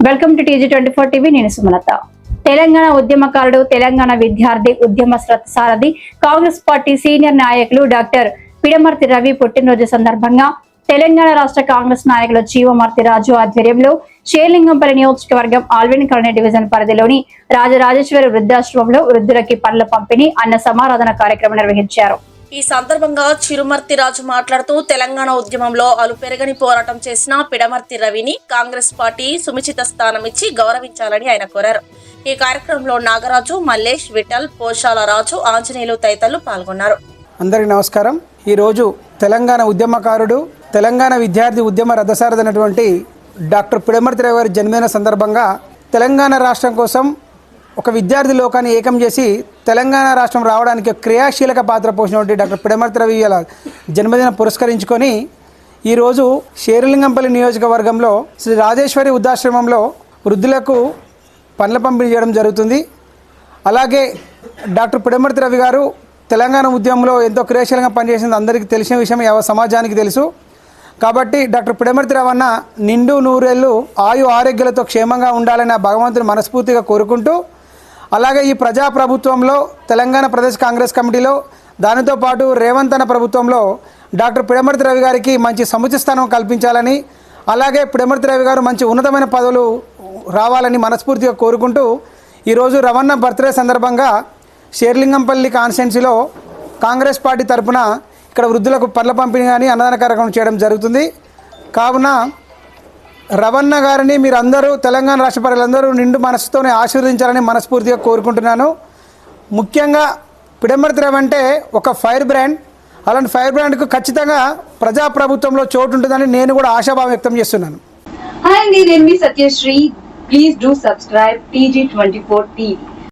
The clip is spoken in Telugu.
Welcome to TG24 TV. నేను సుమలత. తెలంగాణ ఉద్యమకారుడు, తెలంగాణ విద్యార్థి ఉద్యమ సారథి, కాంగ్రెస్ పార్టీ సీనియర్ నాయకులు డాక్టర్ పిడమర్తి రవి పుట్టినరోజు సందర్భంగా తెలంగాణ రాష్ట్ర కాంగ్రెస్ నాయకులు జీవమర్తి రాజు ఆధ్వర్యంలో షేర్లింగంపల్లి నియోజకవర్గం ఆల్విన్ కాలనీ డివిజన్ పరిధిలోని రాజరాజేశ్వరి వృద్ధాశ్రమంలో వృద్ధులకి పండ్ల పంపిణీ, అన్న సమారాధన కార్యక్రమం నిర్వహించారు. ఈ సందర్భంగా చిరుమర్తి రాజు మాట్లాడుతూ తెలంగాణ ఉద్యమంలో అలుపెరగని పోరాటం చేసిన పిడమర్తి రవిని కాంగ్రెస్ పార్టీ సుముచిత స్థానం ఇచ్చి గౌరవించాలని ఆయన కోరారు. ఈ కార్యక్రమంలో నాగరాజు, మల్లేష్, విఠల్, పోషాల రాజు, ఆంజనేయులు తదితరులు పాల్గొన్నారు. అందరికీ నమస్కారం. ఈరోజు తెలంగాణ ఉద్యమకారుడు, తెలంగాణ విద్యార్థి ఉద్యమ రథసారథైనటువంటి డాక్టర్ పిడమర్తి రవి గారి జన్మదిన సందర్భంగా తెలంగాణ రాష్ట్రం కోసం ఒక విద్యార్థి లోకాన్ని ఏకం చేసి తెలంగాణ రాష్ట్రం రావడానికి క్రియాశీలక పాత్ర పోసినటువంటి డాక్టర్ పిడమర్తి రవి గారి జన్మదినం పురస్కరించుకొని ఈరోజు షేర్లింగంపల్లి నియోజకవర్గంలో శ్రీ రాజేశ్వరి వృద్ధాశ్రమంలో వృద్ధులకు పండ్ల పంపిణీ చేయడం జరుగుతుంది. అలాగే డాక్టర్ పిడమర్తి రవి గారు తెలంగాణ ఉద్యమంలో ఎంతో క్రియాశీలంగా పనిచేసింది అందరికీ తెలిసిన విషయం, సమాజానికి తెలుసు. కాబట్టి డాక్టర్ పిడమర్తి రవి అన్న నిండు నూరేళ్ళు ఆయు ఆరోగ్యాలతో క్షేమంగా ఉండాలని ఆ భగవంతుని మనస్ఫూర్తిగా కోరుకుంటూ, అలాగే ఈ ప్రజాప్రభుత్వంలో తెలంగాణ ప్రదేశ్ కాంగ్రెస్ కమిటీలో, దానితో పాటు రేవంత్ అన్న ప్రభుత్వంలో డాక్టర్ పిడమర్తి రవి గారికి మంచి సముచిత స్థానం కల్పించాలని, అలాగే పిడమర్తి రవి గారు మంచి ఉన్నతమైన పదవులు రావాలని మనస్ఫూర్తిగా కోరుకుంటూ ఈరోజు రవణ బర్త్డే సందర్భంగా షేర్లింగంపల్లి కాన్స్టిట్యున్సీలో కాంగ్రెస్ పార్టీ తరఫున ఇక్కడ వృద్ధులకు పండ్ల పంపిణీ కానీ అన్నదాన కార్యక్రమం చేయడం జరుగుతుంది. కావున రవణ గారిని మీరందరూ తెలంగాణ రాష్ట్ర ప్రజలందరూ నిండు మనసుతోనే ఆశీర్వదించాలని మనస్ఫూర్తిగా కోరుకుంటున్నాను. ముఖ్యంగా పిడమర్తి రవి అంటే ఒక ఫైర్ బ్రాండ్. అలాంటి ఫైర్ బ్రాండ్కు ఖచ్చితంగా ప్రజాప్రభుత్వంలో చోటు ఉంటుందని నేను కూడా ఆశాభావం వ్యక్తం చేస్తున్నాను. హాయ్ అండి, నేను మీ Satyasri. Please do subscribe TG24 TV.